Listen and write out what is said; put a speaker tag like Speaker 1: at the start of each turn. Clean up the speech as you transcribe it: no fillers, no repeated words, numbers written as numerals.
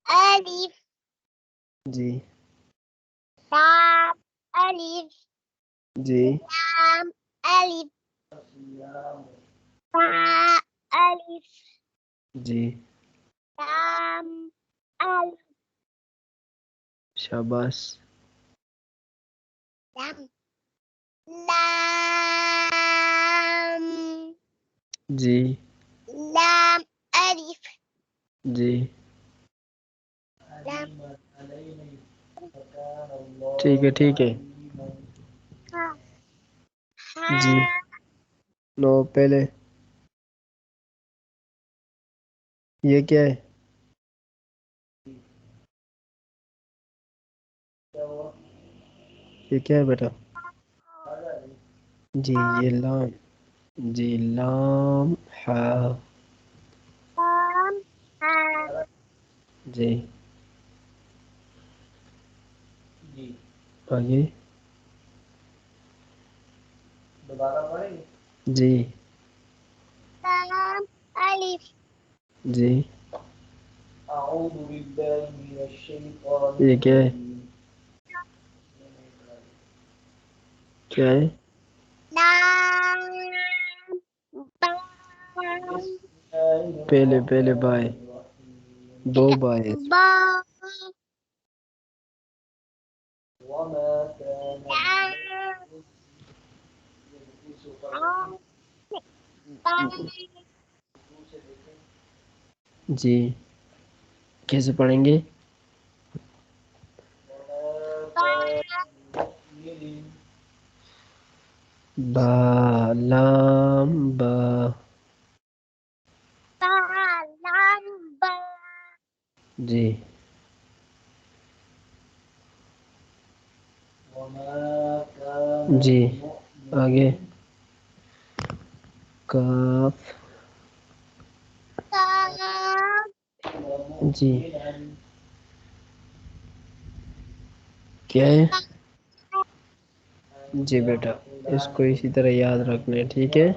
Speaker 1: ألف
Speaker 2: جی
Speaker 1: لام ألف
Speaker 2: جی
Speaker 1: لام ألف باء ألف
Speaker 2: جی
Speaker 1: لام ألف
Speaker 2: شاباش
Speaker 1: لام لام
Speaker 2: جی
Speaker 1: لام ألف
Speaker 2: جی
Speaker 1: لام
Speaker 2: ٹھیک ہے جی
Speaker 1: ها
Speaker 2: نو پہلے یہ کیا ہے یہ کیا ہے بیٹا جی یہ لام جی لام ہا
Speaker 1: لام ها
Speaker 2: جی آگے جی
Speaker 1: لام ألف
Speaker 2: جی یہ کیا ہے کیا ہے
Speaker 1: لام باء
Speaker 2: پہلے بائے دو بائے
Speaker 1: باء
Speaker 2: جی کیسے پڑھیں گے با لام با
Speaker 1: لام باء
Speaker 2: جی جی آگے کاف
Speaker 1: کاف
Speaker 2: جی کیا ہے جی بیٹا اس کو اسی طرح یاد رکھنا ہے ٹھیک ہے